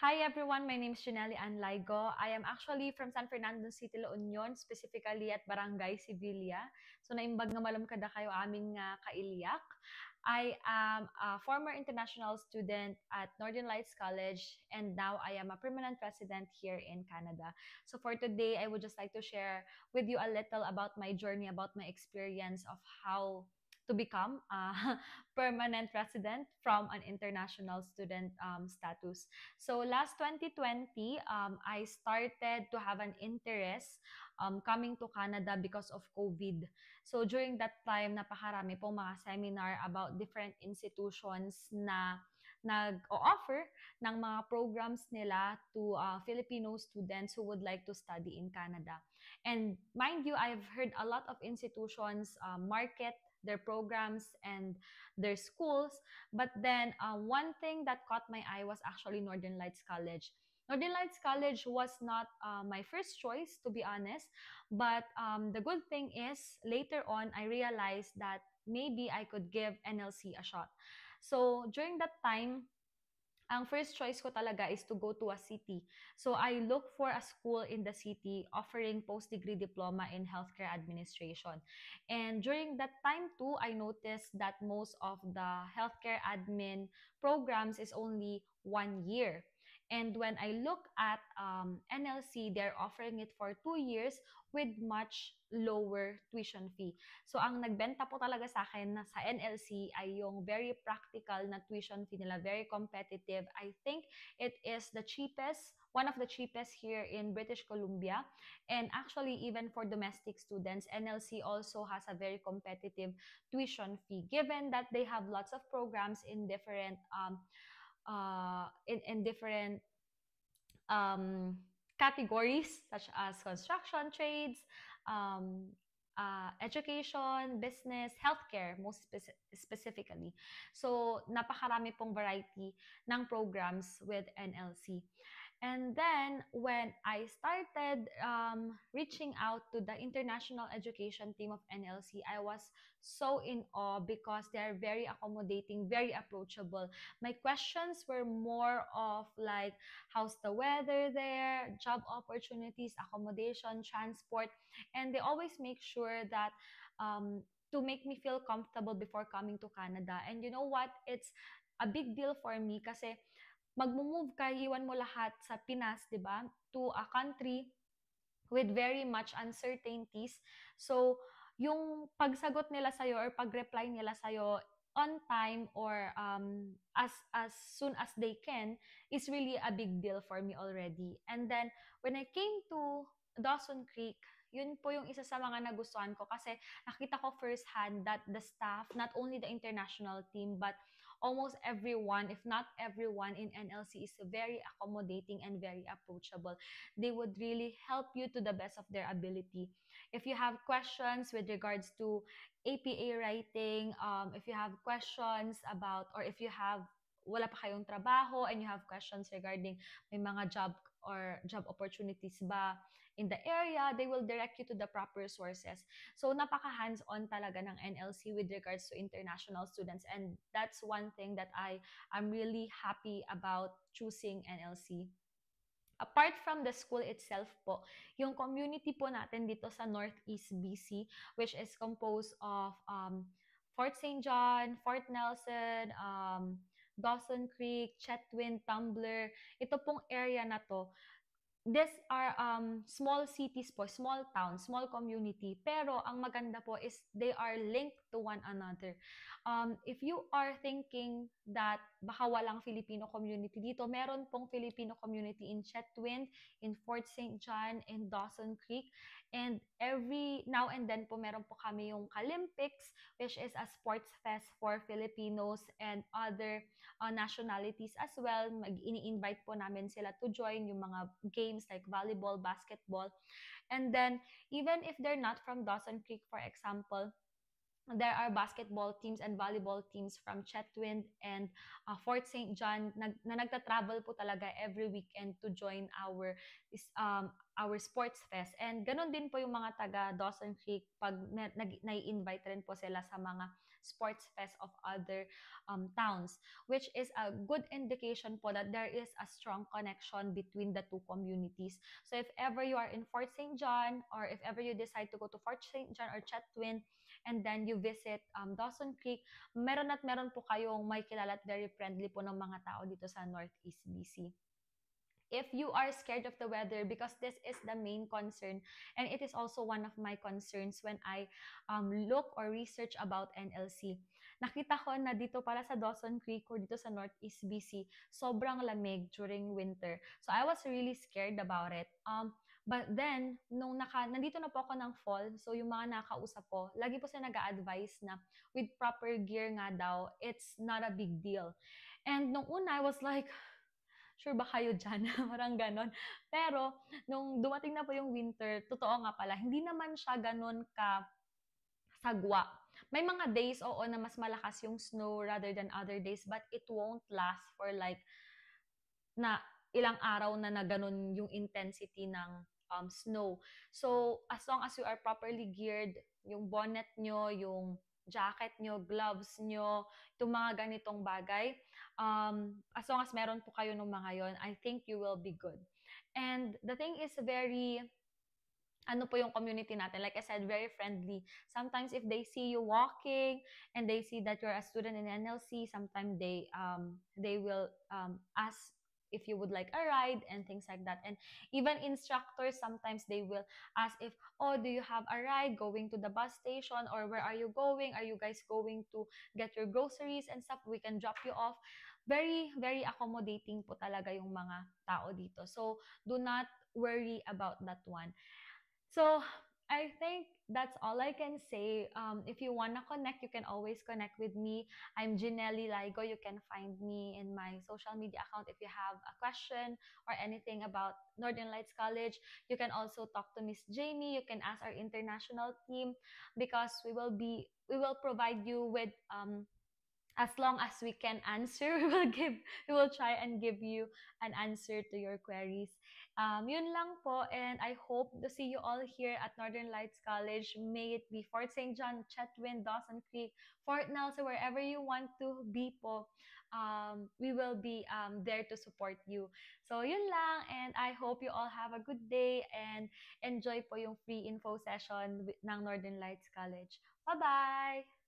Hi everyone, my name is Janelle Anlaigo. I am actually from San Fernando City, La Union, specifically at Barangay Sevilla. So naimbag nga malam kada kayo aming kailiyak. I am a former international student at Northern Lights College and now I am a permanent resident here in Canada. So for today, I would just like to share with you a little about my journey, about my experience of how to become a permanent resident from an international student status. So last 2020, I started to have an interest coming to Canada because of COVID. So during that time, napakarami pong mga seminar about different institutions na nag-o-offer ng mga programs nila to Filipino students who would like to study in Canada. And mind you, I've heard a lot of institutions market their programs and their schools. But then one thing that caught my eye was actually Northern Lights College. Northern Lights College was not my first choice, to be honest. But the good thing is, later on, I realized that maybe I could give NLC a shot. So during that time, ang first choice ko talaga is to go to a city. So I look for a school in the city offering post-degree diploma in healthcare administration. And during that time too, I noticed that most of the healthcare admin programs is only 1 year. And when I look at NLC, they're offering it for 2 years with much lower tuition fee. So ang nagbenta po talaga sa akin na sa NLC ay yung very practical na tuition fee nila, very competitive. I think it is the cheapest, one of the cheapest here in British Columbia. And actually, even for domestic students, NLC also has a very competitive tuition fee, given that they have lots of programs in different in different um, categories such as construction trades, um, education, business, healthcare, most specifically. So, napakarami pong variety ng programs with NLC. And then when I started reaching out to the international education team of NLC, I was so in awe because they are very accommodating, very approachable. My questions were more of like, how's the weather there, job opportunities, accommodation, transport, and they always make sure that to make me feel comfortable before coming to Canada. And you know what? It's a big deal for me kasi magmo-move ka, iwan mo lahat sa Pinas, 'di ba? To a country with very much uncertainties. So, yung pagsagot nila sa'yo or pag-reply nila sa'yo on time or as soon as they can is really a big deal for me already. And then, when I came to Dawson Creek, yun po yung isa sa mga nagustuhan ko kasi nakita ko firsthand that the staff, not only the international team, but almost everyone, if not everyone in NLC is very accommodating and very approachable. They would really help you to the best of their ability. If you have questions with regards to APA writing, if you have questions about, or if you have wala pa kayong trabaho and you have questions regarding may mga job or job opportunities ba in the area, they will direct you to the proper sources. So napaka hands-on talaga ng NLC with regards to international students, and that's one thing that I'm really happy about choosing NLC. Apart from the school itself po, yung community po natin dito sa Northeast BC, which is composed of Fort St. John, Fort Nelson, Dawson Creek, Chetwynd, Tumbler, ito pong area na to, these are small cities po, small towns, small community. Pero ang maganda po is they are linked to one another. If you are thinking that baka walang Filipino community dito, meron pong Filipino community in Chetwynd, in Fort St. John, in Dawson Creek. And every now and then po meron po kami yung Kalympics, which is a sports fest for Filipinos and other nationalities as well. Ini-invite po namin sila to join yung mga games like volleyball, basketball. And then, even if they're not from Dawson Creek, for example, there are basketball teams and volleyball teams from Chetwynd and Fort St. John na nagta-travel po talaga every weekend to join our sports fest. And ganun din po yung mga taga Dawson Creek pag nai-invite rin po sila sa mga sports fest of other towns, which is a good indication po that there is a strong connection between the two communities. So if ever you are in Fort St. John, or if ever you decide to go to Fort St. John or Chetwin, and then you visit Dawson Creek, meron at meron po kayong may kilala at very friendly po ng mga tao dito sa Northeast BC. If you are scared of the weather, because this is the main concern, and it is also one of my concerns when I look or research about NLC. Nakita ko na dito pala sa Dawson Creek or dito sa Northeast BC, sobrang lamig during winter. So I was really scared about it. But then, nandito na po ako ng fall, so yung mga nakausap ko, lagi po sila nag-a-advise na with proper gear nga daw, it's not a big deal. And nung una, I was like, sure ba kayo dyan? Parang ganon. Pero, nung dumating na po yung winter, totoo nga pala, hindi naman siya ganon ka sagwa. May mga days, oo, na mas malakas yung snow rather than other days, but it won't last for like na ilang araw na na ganun yung intensity ng snow. So, as long as you are properly geared, yung bonnet nyo, yung jacket nyo, gloves nyo, itong mga ganitong bagay, as long as meron po kayo ng mga yon, I think you will be good. And the thing is very ano po yung community natin. Like I said, very friendly. Sometimes if they see you walking and they see that you're a student in NLC, sometimes they will ask if you would like a ride and things like that. And even instructors, sometimes they will ask if, oh, do you have a ride going to the bus station, or where are you going? Are you guys going to get your groceries and stuff? We can drop you off. Very, very accommodating po talaga yung mga tao dito. So, do not worry about that one. So I think that's all I can say. If you want to connect, you can always connect with me. I'm Ginelli Ligo. You can find me in my social media account if you have a question or anything about Northern Lights College. You can also talk to Miss Jamie. You can ask our international team, because we will provide you with as long as we can answer, we will try and give you an answer to your queries. Yun lang po, and I hope to see you all here at Northern Lights College. May it be Fort St. John, Chetwin, Dawson Creek, Fort Nelson, wherever you want to be po. We will be there to support you. So yun lang, and I hope you all have a good day and enjoy po yung free info session ng Northern Lights College. Bye-bye!